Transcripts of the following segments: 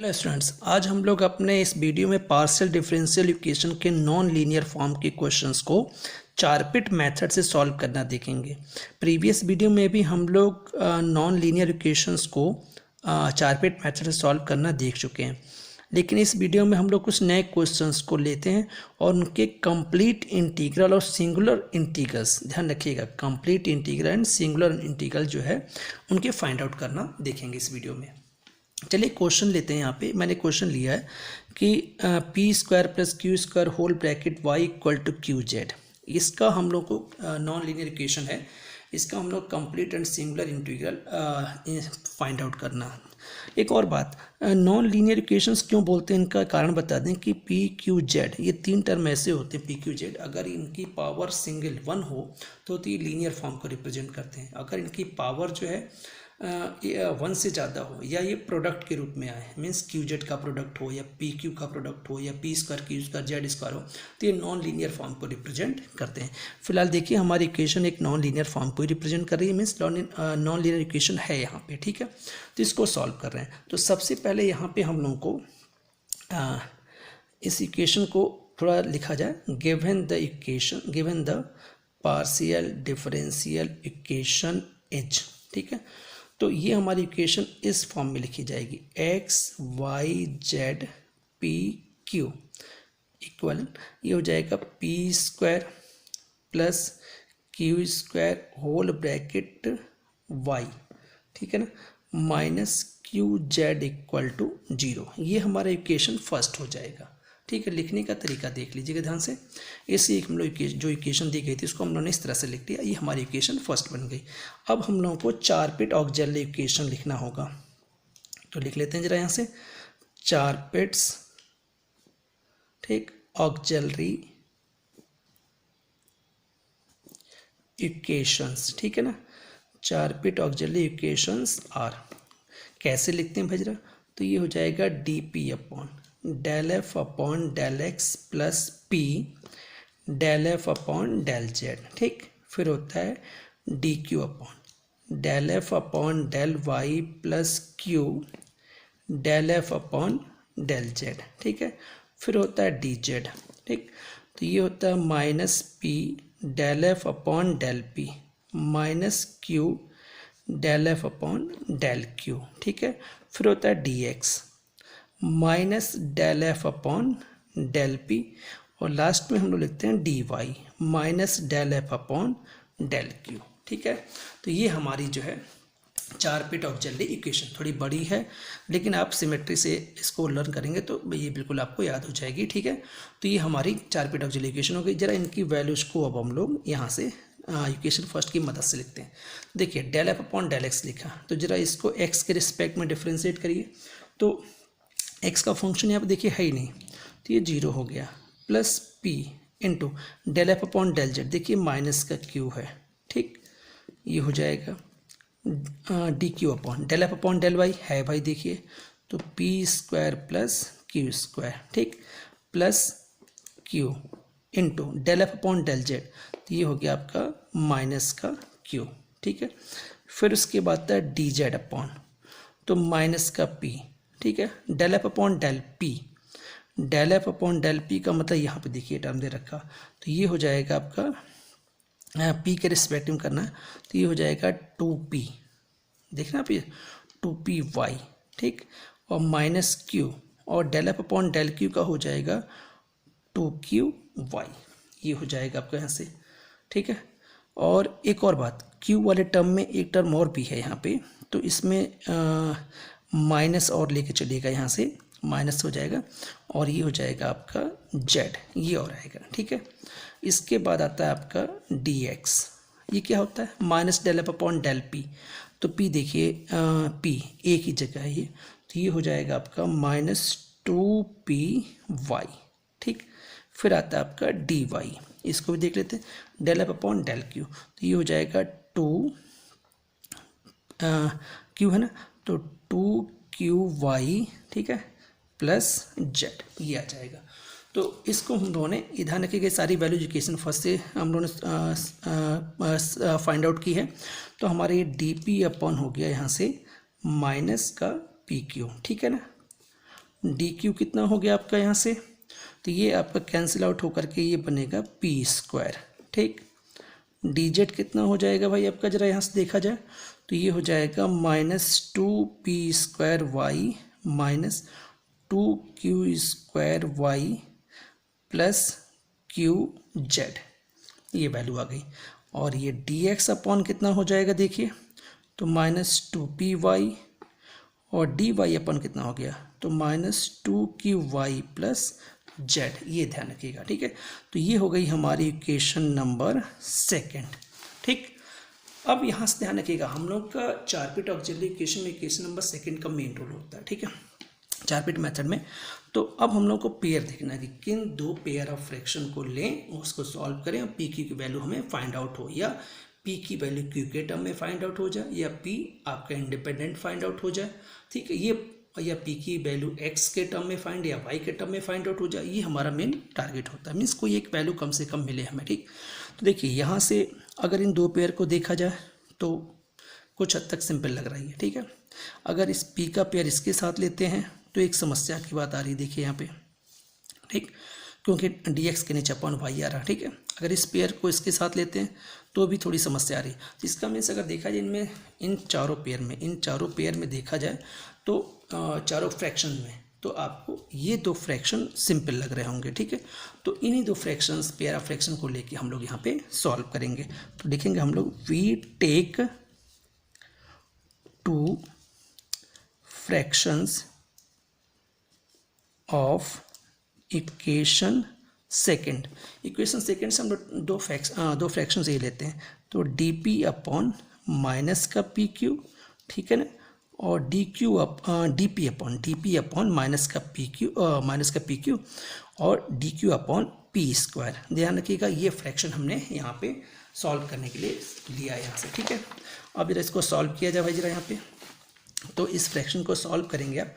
Hello students, आज हम लोग अपने इस वीडियो में पार्शियल डिफरेंशियल इक्वेशन के नॉन लीनियर फॉर्म के क्वेश्चंस को चारपिट मेथड से सॉल्व करना देखेंगे। प्रीवियस वीडियो में भी हम लोग नॉन लीनियर इक्वेशंस को चारपिट मेथड से सॉल्व करना देख चुके हैं, लेकिन इस वीडियो में हम लोग कुछ नए क्वेश्चंस को लेते हैं और उनके कंप्लीट इंटीग्रल और सिंगुलर इंटीग्रल्स, ध्यान रखिएगा, complete integral and singular integral जो है उनके फाइंड आउट करना देखेंगे इस वीडियो में। चलिए क्वेश्चन लेते हैं। यहाँ पे मैंने क्वेश्चन लिया है कि p square plus Q square whole bracket y equal to q z. इसका हम लोग को नॉन लीनियर इक्वेशन है, इसका हम लोग complete and singular integral find out करना। एक और बात, नॉन लीनियर इक्वेशंस क्यों बोलते हैं इनका कारण बता दें कि पी क्यू जेड ये तीन टर्म ऐसे होते हैं। पी क्यू जेड अगर इनकी पावर सिंगल वन हो तो ये लीनियर फॉर्म को रिप्रेजेंट करते हैं। अगर इनकी पावर जो है वन से ज़्यादा हो या ये प्रोडक्ट के रूप में आए, मीन्स क्यू जेड का प्रोडक्ट हो या पी क्यू का प्रोडक्ट हो या P square Q square Z square हो, तो ये नॉन लीनियर फॉर्म को रिप्रेजेंट करते हैं। फिलहाल देखिए हमारी इक्वेशन एक नॉन लीनियर फॉर्म को ही रिप्रेजेंट कर रही है, मीन्स नॉन लीनियर इक्वेशन है यहाँ पे, ठीक है। तो इसको सॉल्व कर रहे हैं। तो सबसे पहले यहाँ पे हम लोगों को इस इक्वेशन को थोड़ा लिखा जाए। Given the equation, given the partial differential equation is, ठीक है। तो ये हमारी इक्वेशन इस फॉर्म में लिखी जाएगी, x y z p q equal, ये हो जाएगा p square plus Q square whole bracket y, ठीक है ना, minus q z equal to 0। ये हमारा इक्वेशन फर्स्ट हो जाएगा, ठीक है। लिखने का तरीका देख लीजिएगा ध्यान से। इसी हम लोग जो इक्वेशन दी गई थी उसको हम लोगों ने इस तरह से लिख लिया, ये हमारी इक्वेशन फर्स्ट बन गई। अब हम लोगों को चारपिट ऑक्सिलरी इक्वेशन लिखना होगा, तो लिख लेते हैं जरा यहाँ से, चारपिट्स, ठीक, ऑक्सिलरी इक्वेशंस, ठीक है ना। चारपिट ऑक्सिलरी इक्वेशंस आर, कैसे लिखते हैं भजरा, तो ये हो जाएगा d p upon del F upon del x plus p del F upon del z, ठीक। फिर होता है d Q upon del F upon del y plus q del F upon del z, ठीक है। फिर होता है डी जेड, ठीक। तो ये होता है minus p del F upon del p minus q del F upon del q, ठीक है। फिर होता है d x minus del F upon del p, और लास्ट में हम लोग लिखते हैं d y minus del F upon del q, ठीक है। तो ये हमारी जो है चारपिट ऑक्सिलरी इक्वेशन थोड़ी बड़ी है, लेकिन आप सिमेट्री से इसको लर्न करेंगे तो ये बिल्कुल आपको याद हो जाएगी, ठीक है। तो ये हमारी चारपिट ऑक्सिलरी इक्वेशन हो गई। जरा इनकी वैल्यूज को अब हम लोग यहाँ से इक्वेशन फर्स्ट की मदद से लिखते हैं। देखिए del F upon del x लिखा, तो जरा इसको एक्स के रिस्पेक्ट में डिफ्रेंशिएट करिए, तो एक्स का फंक्शन यहाँ पे देखिए है ही नहीं, तो ये 0 हो गया, plus P into del F upon del Z, देखिए माइनस का क्यू है, ठीक। ये हो जाएगा D Q upon del F upon del Y है भाई, देखिए, तो P square plus Q square, ठीक, plus Q into del F upon del Z, तो ये हो गया आपका माइनस का क्यू, ठीक है। फिर उसके बाद है डी जेड अपॉन, तो माइनस का पी, ठीक है, del F upon del p, del F upon del p का मतलब यहाँ पे देखिए टर्म दे रखा, तो ये हो जाएगा आपका पी के रिस्पेक्ट में करना है, तो ये हो जाएगा 2p, देखना आप ये 2p वाई, ठीक, और माइनस क्यू, और del F upon del q का हो जाएगा 2q वाई, ये हो जाएगा आपका यहाँ से, ठीक है। और एक और बात, क्यू वाले टर्म में एक टर्म और भी है यहाँ पे, तो इसमें माइनस और लेके चलिएगा, यहाँ से माइनस हो जाएगा, और ये हो जाएगा आपका जेड, ये और आएगा, ठीक है। इसके बाद आता है आपका डी एक्स, ये क्या होता है, minus del F upon del p, तो पी देखिए पी एक ही जगह है ये, तो ये हो जाएगा आपका माइनस 2p वाई, ठीक। फिर आता है आपका डी वाई, इसको भी देख लेते हैं, del F upon del q, तो ये हो जाएगा 2 क्यू है ना, तो 2q वाई, ठीक है, प्लस जेड, ये आ जाएगा। तो इसको हम लोगों ने इधर रखी गई सारी वैल्यू इक्वेशन फर्स्ट से हम लोगों ने फाइंड आउट की है, तो हमारे ये डी पी अपॉन हो गया यहाँ से माइनस का पी क्यू, ठीक है ना। डी क्यू कितना हो गया आपका यहाँ से, तो ये आपका कैंसिल आउट होकर के ये बनेगा पी स्क्वायर, ठीक। डी जेड कितना हो जाएगा भाई आपका, जरा यहाँ से देखा जाए तो ये हो जाएगा -2p² y minus 2q² y plus q z, ये वैल्यू आ गई। और ये dx अपॉन कितना हो जाएगा देखिए, तो -2py, और dy अपन कितना हो गया, तो -2qy प्लस जेड, ये ध्यान रखिएगा, ठीक है। तो ये हो गई हमारी इक्वेशन नंबर 2, ठीक। अब यहाँ से ध्यान रखिएगा, हम लोग का 4 बिट ऑक्सिलरी इक्वेशन में इक्वेशन नंबर 2 का मेन रोल होता है, ठीक है, 4 बिट मेथड में। तो अब हम लोग को पेयर देखना है कि किन दो पेयर ऑफ फ्रैक्शन को लें, उसको सॉल्व करें, और पी की वैल्यू हमें फाइंड आउट हो, या पी की वैल्यू क्यू के टर्म में फाइंड आउट हो जाए, या पी आपका इंडिपेंडेंट फाइंड आउट हो जाए, ठीक है, ये या पी की वैल्यू एक्स के टर्म में फाइंड या वाई के टर्म में फाइंड आउट हो जाए, ये हमारा मेन टारगेट होता है। मीन्स कोई एक वैल्यू कम से कम मिले हमें, ठीक। तो देखिए यहाँ से अगर इन दो पेयर को देखा जाए तो कुछ हद तक सिंपल लग रही है, ठीक है। अगर इस पी का पेयर इसके साथ लेते हैं तो एक समस्या की बात आ रही है, देखिए यहाँ पे, ठीक, क्योंकि dx के नीचे अपॉन वाई आ रहा है, ठीक है। अगर इस पेयर को इसके साथ लेते हैं तो भी थोड़ी समस्या आ रही है। इसका मीन्स अगर देखा जाए इनमें, इन चारों पेयर में देखा जाए तो चारों फ्रैक्शन में, तो आपको ये दो फ्रैक्शन सिंपल लग रहे होंगे, ठीक है। तो इन्हीं दो फ्रैक्शंस, पेयर ऑफ फ्रैक्शन को लेके हम लोग यहाँ पे सॉल्व करेंगे। तो देखेंगे हम लोग, we take 2 fractions of equation second से हम लोग दो फ्रैक्शंस ये लेते हैं, तो डी पी अपॉन माइनस का पी क्यू, ठीक है ना, और डी पी अपॉन माइनस का पी क्यू और d Q upon p square. ध्यान रखिएगा, ये फ्रैक्शन हमने यहाँ पे सॉल्व करने के लिए लिया है यहाँ से, ठीक है। अब जरा इसको सॉल्व किया जाए भाई जरा यहाँ पे, तो इस फ्रैक्शन को सॉल्व करेंगे आप,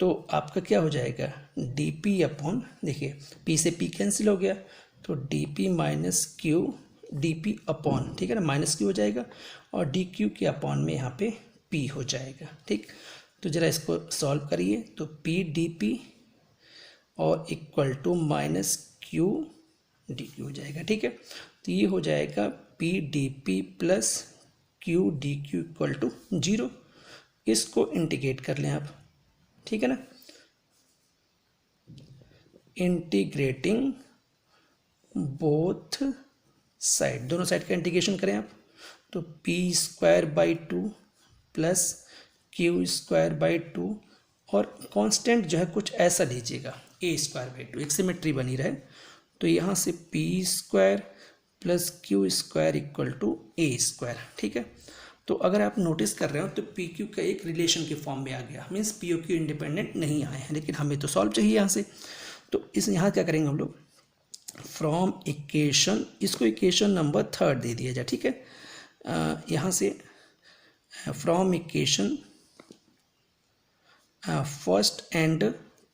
तो आपका क्या हो जाएगा, डी पी अपॉन, देखिए पी से पी कैंसिल हो गया, तो d P minus q D p upon, ठीक है ना, माइनस क्यू हो जाएगा, और डी क्यू के अपॉन में यहाँ पे पी हो जाएगा, ठीक। तो ज़रा इसको सॉल्व करिए, तो पी डी पी और equal to minus q d q हो जाएगा, ठीक है। तो ये हो जाएगा p d p plus q d q equal to 0। इसको इंटीग्रेट कर लें आप, ठीक है ना, इंटीग्रेटिंग बोथ साइड, दोनों साइड का इंटीग्रेशन करें आप, तो p² 2 प्लस q² 2, और कांस्टेंट जो है कुछ ऐसा लीजिएगा, a² 2, एक सिमेट्री बनी रहे। तो यहाँ से p² plus q² equal to a², ठीक है। तो अगर आप नोटिस कर रहे हो तो पी क्यू का एक रिलेशन के फॉर्म में आ गया, means p or q independent नहीं आए हैं, लेकिन हमें तो सॉल्व चाहिए यहाँ से। तो इस यहाँ क्या करेंगे हम लोग, फ्रॉम इक्वेशन, इसको इक्वेशन नंबर 3 दे दिया जाए, ठीक है। यहाँ से from equation first and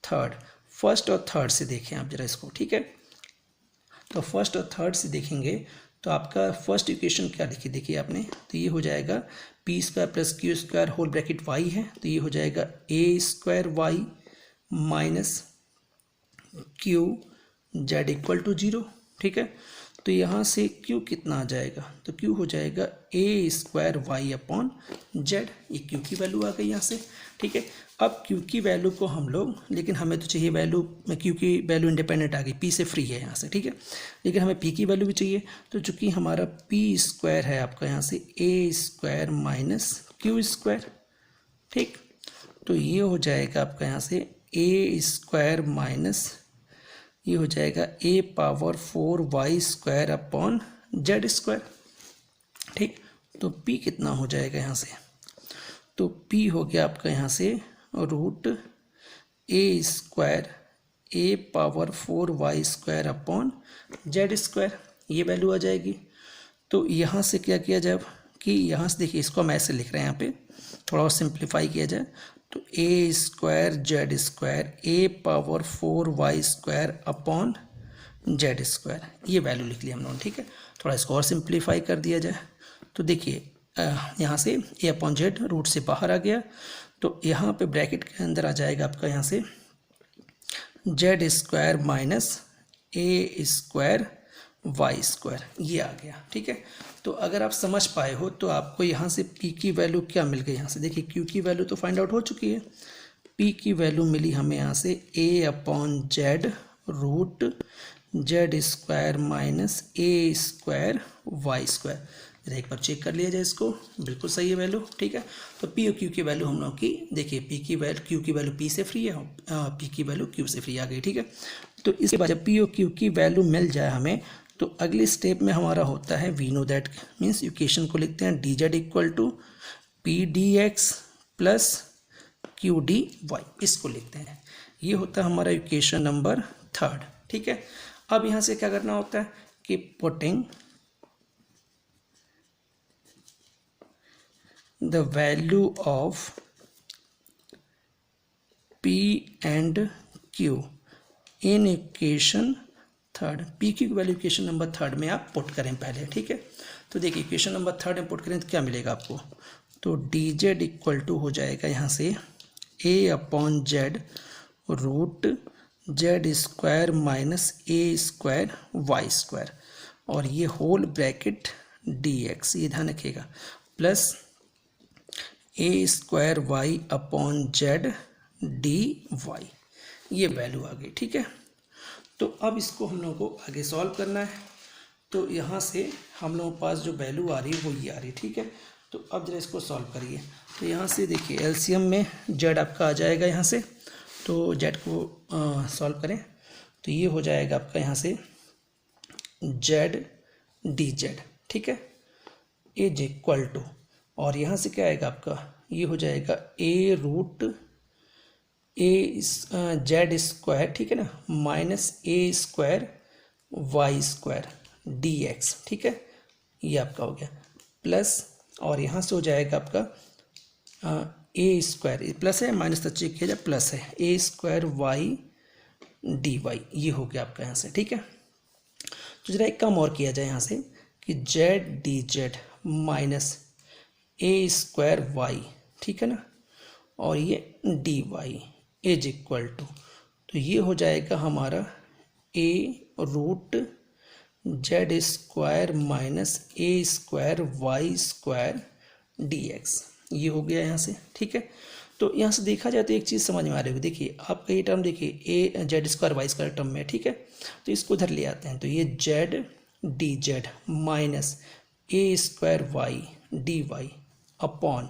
third, first और थर्ड से देखें आप जरा इसको, ठीक है। तो फर्स्ट और थर्ड से देखेंगे तो आपका फर्स्ट इक्वेशन क्या लिखी, देखिए आपने, तो ये हो जाएगा p² plus q² whole bracket y है, तो ये हो जाएगा a² y minus q z equal to 0, ठीक है। तो यहाँ से q कितना आ जाएगा, तो q हो जाएगा a² y अपॉन जेड, ये q की वैल्यू आ गई यहाँ से, ठीक है। अब q की वैल्यू को हम लोग, लेकिन हमें तो चाहिए वैल्यू, q की वैल्यू इंडिपेंडेंट आ गई, p से फ्री है यहाँ से, ठीक है, लेकिन हमें p की वैल्यू भी चाहिए। तो चूंकि हमारा p² है आपका यहाँ से a² माइनस q², ठीक। तो ये हो जाएगा आपका यहाँ से a² माइनस, ये हो जाएगा a⁴y² अपॉन z², ठीक। तो p कितना हो जाएगा यहाँ से, तो p हो गया आपका यहाँ से √a² a⁴y² अपॉन z², ये वैल्यू आ जाएगी। तो यहाँ से क्या किया जाए कि यहाँ से देखिए, इसको हम ऐसे लिख रहे हैं, यहाँ पे थोड़ा और सिंप्लीफाई किया जाए, तो a² z² a⁴y² upon z², ये वैल्यू लिख लिया हम लोगों ने, ठीक है। थोड़ा इसको और सिंप्लीफाई कर दिया जाए, तो देखिए यहाँ से a अपॉन z रूट से बाहर आ गया, तो यहाँ पे ब्रैकेट के अंदर आ जाएगा आपका यहाँ से जेड स्क्वायर माइनस ए स्क्वायर वाई स्क्वायर, ये आ गया। ठीक है, तो अगर आप समझ पाए हो तो आपको यहाँ से पी की वैल्यू क्या मिल गई, यहाँ से देखिए क्यू की वैल्यू तो फाइंड आउट हो चुकी है। पी की वैल्यू मिली हमें यहाँ से A upon Z root Z square minus A square Y square. एक बार चेक कर लिया जाए इसको, बिल्कुल सही है वैल्यू। ठीक है, तो पी और क्यू की वैल्यू हम लोग की देखिए, पी की वैल्यू क्यू की वैल्यू पी से फ्री है, पी की वैल्यू क्यू से फ्री आ गई। ठीक है, तो इसके बाद जब पी और क्यू की वैल्यू मिल जाए हमें, तो अगले स्टेप में हमारा होता है we know that, means equation को लिखते हैं d z equal to p d x plus q d y, इसको लिखते हैं। ये होता है हमारा इक्वेशन नंबर 3। ठीक है, अब यहाँ से क्या करना होता है कि putting the value of P and Q in equation 3, P की वैल्यू इक्वेशन नंबर 3 में आप पुट करें पहले। ठीक है, तो देखिए इक्वेशन नंबर 3 में पुट करें तो क्या मिलेगा आपको, तो डी जेड इक्वल टू हो जाएगा यहाँ से A upon Z root Z square minus A square Y square, और ये होल ब्रैकेट डी एक्स, ये ध्यान रखिएगा, plus A square Y upon Z D Y, ये वैल्यू आ गई। ठीक है, तो अब इसको हम लोगों को आगे सॉल्व करना है। तो यहाँ से हम लोगों के पास जो वैल्यू आ रही है वो ये आ रही है। ठीक है, तो अब जरा इसको सॉल्व करिए। तो यहाँ से देखिए एलसीएम में जेड आपका आ जाएगा यहाँ से, तो जेड को सॉल्व करें तो ये हो जाएगा आपका यहाँ से जेड डी जेड। ठीक है, इज इक्वल टू, और यहाँ से क्या आएगा आपका, ये हो जाएगा A root A Z square, ठीक है ना, माइनस ए square Y square D X. ठीक है, ये आपका हो गया प्लस, और यहाँ से हो जाएगा आपका ए स्क्वायर, प्लस है माइनस तो चेक किया जाए, प्लस है ए स्क्वायर वाई डी वाई, ये हो गया आपका यहाँ से। ठीक है, तो जरा एक काम और किया जाए यहाँ से कि जेड डी जेड माइनस ए स्क्वायर वाई, ठीक है ना, और ये D Y is equal to, तो ये हो जाएगा हमारा A root Z square minus A square Y square D x, ये हो गया यहाँ से। ठीक है, तो यहाँ से देखा जाए तो एक चीज़ समझ में आ रही होगी, देखिए आपका ये टर्म देखिए A Z square Y square term में। ठीक है, तो इसको उधर ले आते हैं, तो ये जेड डी जेड माइनस ए square Y D Y upon,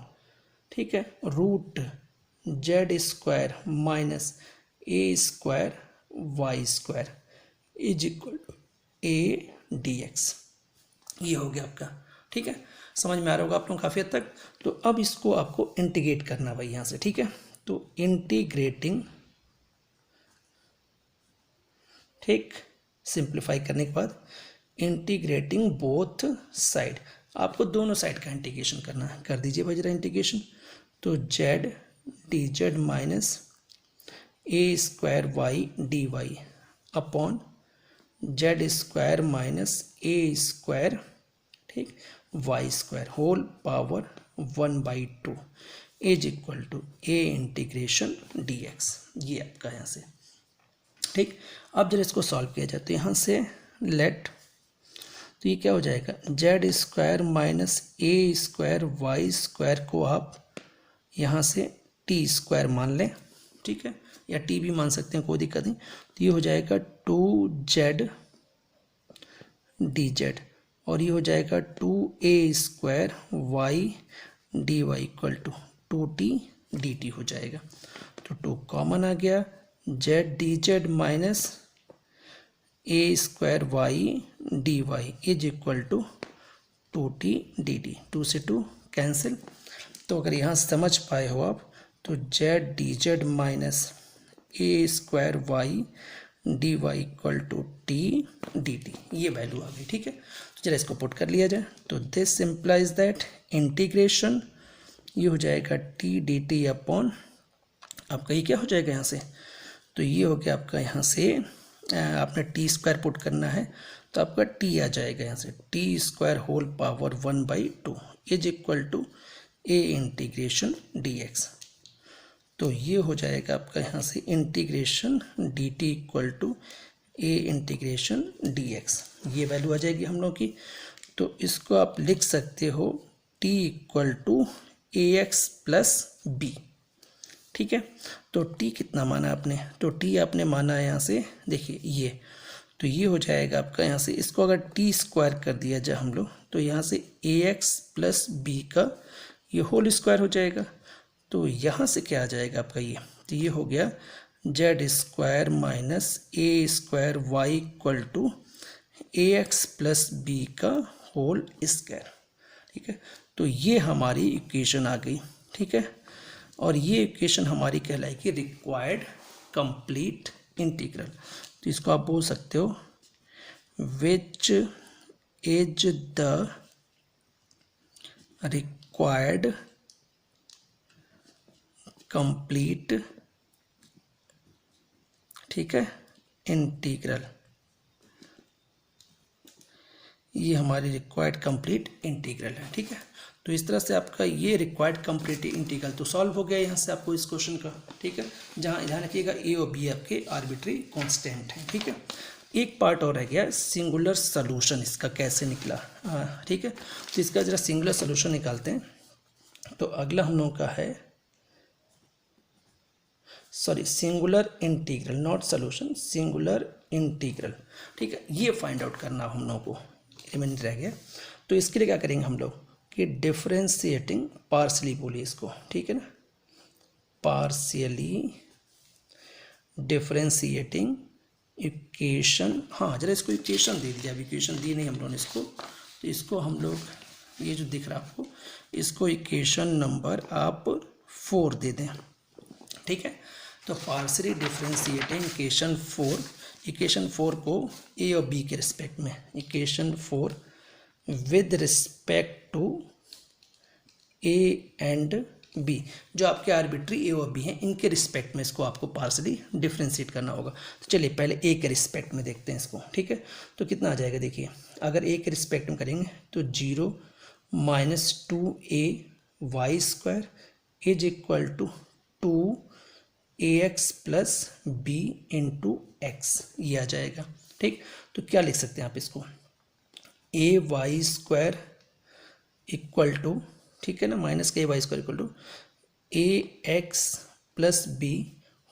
ठीक है, root Z square minus A square Y square is equal to A D x, ये हो गया आपका। ठीक है, समझ में आ रहा होगा आप लोग काफ़ी हद तक। तो अब इसको आपको इंटीग्रेट करना भाई यहाँ से। ठीक है, तो इंटीग्रेटिंग, ठीक, सिंप्लीफाई करने के बाद इंटीग्रेटिंग बोथ साइड, आपको दोनों साइड का इंटीग्रेशन करना है। कर दीजिए भाई जरा इंटीग्रेशन, तो जेड डी जेड माइनस ए square Y D Y upon Z square minus ए स्क्वायर, ठीक, Y square whole power 1/2 is equal to A integration D x, ये आपका यहाँ से। ठीक, अब जब इसको सॉल्व किया जाए तो यहाँ से लेट, तो ये क्या हो जाएगा, जेड स्क्वायर माइनस ए स्क्वायर वाई स्क्वायर को आप यहाँ से टी स्क्वायर मान लें। ठीक है, या टी भी मान सकते हैं, कोई दिक्कत नहीं। तो ये हो जाएगा 2z डी जेड, और ये हो जाएगा 2a square Y D y equal to 2t d t हो जाएगा। तो 2 कॉमन आ गया, z D Z minus A square Y D Y is equal to 2t d t, 2 से 2 कैंसिल। तो अगर यहाँ समझ पाए हो आप, तो Z D Z minus A square Y D y equal to t d t, ये वैल्यू आ गई। ठीक है, तो चलिए इसको पुट कर लिया जाए, तो दिस इम्प्लाइज दैट इंटीग्रेशन, ये हो जाएगा टी डी टी अपॉन, आपका ये क्या हो जाएगा यहाँ से, तो ये हो गया आपका यहाँ से, आपने टी स्क्वायर पुट करना है तो आपका टी आ जाएगा यहाँ से, t square whole power 1/2 is equal to A integration D x. तो ये हो जाएगा आपका यहाँ से integration d t equal to A integration D x, ये वैल्यू आ जाएगी हम लोग की। तो इसको आप लिख सकते हो t equal to a x plus b, ठीक है। तो टी कितना माना आपने, तो टी आपने माना है यहाँ से देखिए ये, तो ये हो जाएगा आपका यहाँ से, इसको अगर टी स्क्वायर कर दिया जाए हम लोग तो यहाँ से ए एक्स प्लस बी का ये होल स्क्वायर हो जाएगा। तो यहाँ से क्या आ जाएगा आपका ये, तो ये हो गया z square minus A square y equal to a x plus b का होल स्क्वायर, ठीक है। तो ये हमारी इक्वेशन आ गई, ठीक है। और ये इक्वेशन हमारी कहलाएगी रिक्वायर्ड कंप्लीट इंटीग्रल। तो इसको आप बोल सकते हो which is the required complete, ठीक है, इंटीग्रल। ये हमारी रिक्वायर्ड कंप्लीट इंटीग्रल है, ठीक है। तो इस तरह से आपका ये रिक्वायर्ड कंप्लीट इंटीग्रल तो सॉल्व हो गया यहाँ से आपको इस क्वेश्चन का, ठीक है। जहाँ ध्यान रखिएगा ए और बी आपके आर्बिट्री कांस्टेंट हैं, ठीक है। एक पार्ट और रह गया सिंगुलर सॉल्यूशन, इसका कैसे निकला, ठीक है। तो इसका जरा सिंगुलर सॉल्यूशन निकालते हैं। तो अगला हम लोगों का है singular integral, not solution, singular integral, ठीक है। ये फाइंड आउट करना हम लोगों को, एलिमेंट रह गया। तो इसके लिए क्या करेंगे हम लोग कि डिफरेंशिएटिंग पार्शली बोलिए इसको, ठीक है ना, पार्शियली डिफरेंशिएटिंग इक्वेशन। हाँ जरा इसको इक्वेशन दे दीजिए, अब इक्वेशन दी नहीं हम लोगों ने इसको, तो इसको हम लोग ये जो दिख रहा है आपको, इसको इक्वेशन नंबर आप 4 दे दें, ठीक है। तो पार्शियली डिफरेंशिएटिंग इक्वेशन 4 को ए और बी के रिस्पेक्ट में, equation 4 with respect to a and b, जो आपके आर्बिट्री ए और बी हैं इनके रिस्पेक्ट में इसको आपको पार्शियली डिफरेंशिएट करना होगा। तो चलिए पहले ए के रिस्पेक्ट में देखते हैं इसको, ठीक है। तो कितना आ जाएगा देखिए, अगर ए के रिस्पेक्ट में करेंगे तो 0 minus 2a y square is equal to 2ax plus b into x, ये आ जाएगा, ठीक। तो क्या लिख सकते हैं आप इसको, a y square equal to, ठीक है ना, माइनस के y square equal to a x plus b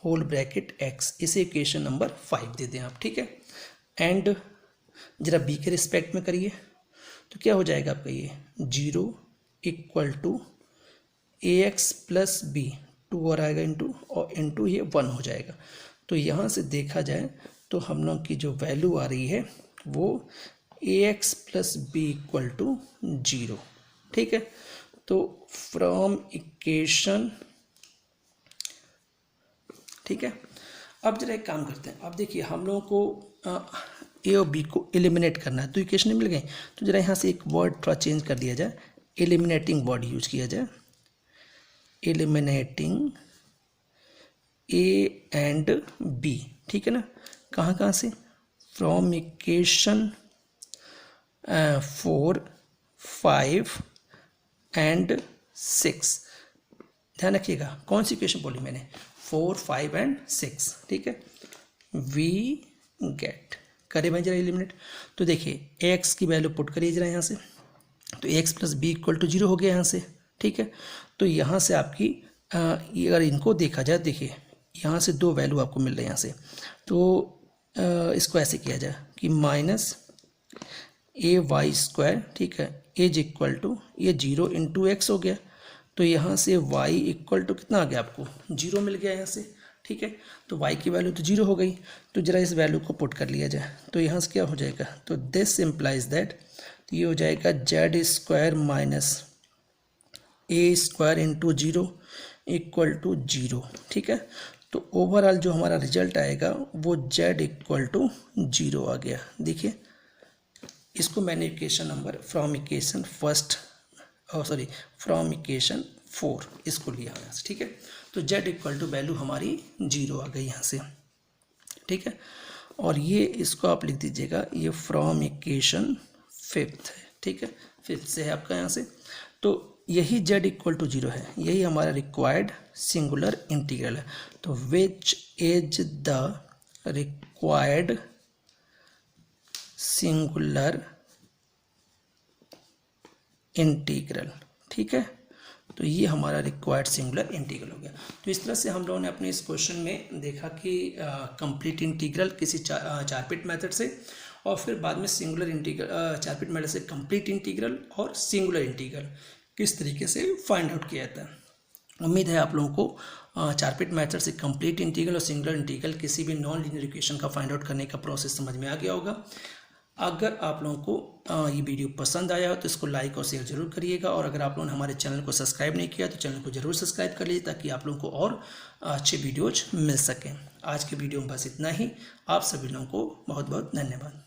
whole bracket x, इसे इक्वेशन नंबर 5 दे दें आप, ठीक है। एंड जरा बी के रिस्पेक्ट में करिए तो क्या हो जाएगा आपका ये 0 equal to a x plus b, 2 और आएगा इंटू, और इंटू ये 1 हो जाएगा। तो यहाँ से देखा जाए तो हम लोग की जो वैल्यू आ रही है वो A x plus B equal to 0, ठीक है। तो फ्रॉम इक्वेशन, ठीक है। अब जरा एक काम करते हैं, अब देखिए हम लोगों को ए और बी को एलिमिनेट करना है, तो इक्वेशन मिल गई। तो जरा यहाँ से एक वर्ड थोड़ा चेंज कर दिया जाए, एलिमिनेटिंग वर्ड यूज किया जाए, एलिमिनेटिंग ए एंड बी, ठीक है ना। कहाँ से, फ्रॉम इक्वेशन 4, 5 एंड 6, ध्यान रखिएगा कौन सी इक्वेशन बोली मैंने, 4, 5 एंड 6, ठीक है। वी गेट, करे भाई जरा एलिमिनेट। तो देखिए एक्स की वैल्यू पुट करिए जरा यहाँ से, तो x plus B equal to 0 हो गया यहाँ से, ठीक है। तो यहाँ से आपकी अगर इनको देखा जाए, देखिए यहाँ से 2 वैल्यू आपको मिल रहे हैं यहाँ से, तो इसको ऐसे किया जाए कि माइनस ए वाई स्क्वायर, ठीक है, एज इक्वल टू ये 0 इंटू एक्स हो गया। तो यहाँ से y इक्वल टू कितना आ गया आपको 0 मिल गया यहाँ से, ठीक है। तो y की वैल्यू तो 0 हो गई, तो जरा इस वैल्यू को पुट कर लिया जाए, तो यहाँ से क्या हो जाएगा, तो दिस इम्प्लाइज दैट, तो ये हो जाएगा z square minus A square into 0 equal to 0, ठीक है। तो ओवरऑल जो हमारा रिजल्ट आएगा वो z इक्वल टू 0 आ गया। देखिए इसको मैंने equation number from equation from equation 4 इसको लिया यहाँ से, ठीक है। तो z इक्वल टू वैल्यू हमारी 0 आ गई यहाँ से, ठीक है। और ये इसको आप लिख दीजिएगा, ये फ्रॉम इक्वेशन 5 है, ठीक है, 5 से है आपका यहाँ से। तो यही z इक्वल टू 0 है, यही हमारा रिक्वायर्ड सिंगुलर इंटीग्रल है। तो which is the required singular integral, ठीक है। तो ये हमारा रिक्वायर्ड सिंगुलर इंटीग्रल हो गया। तो इस तरह से हम लोगों ने अपने इस क्वेश्चन में देखा कि कंप्लीट इंटीग्रल किसी चार पिट मेथड से, और फिर बाद में सिंगुलर इंटीग्रल चार पिट मेथड से कंप्लीट इंटीग्रल और सिंगुलर इंटीग्रल किस तरीके से फाइंड आउट किया जाता है। उम्मीद है आप लोगों को चार पिट मेथड से कंप्लीट इंटीग्रल और सिंगुलर इंटीग्रल किसी भी नॉन लीनियर इक्वेशन का फाइंड आउट करने का प्रोसेस समझ में आ गया होगा। अगर आप लोगों को ये वीडियो पसंद आया हो तो इसको लाइक और शेयर जरूर करिएगा, और अगर आप लोगों ने हमारे चैनल को सब्सक्राइब नहीं किया तो चैनल को जरूर सब्सक्राइब कर लीजिए ताकि आप लोगों को और अच्छे वीडियोज मिल सकें। आज के वीडियो में बस इतना ही। आप सभी लोगों को बहुत बहुत धन्यवाद।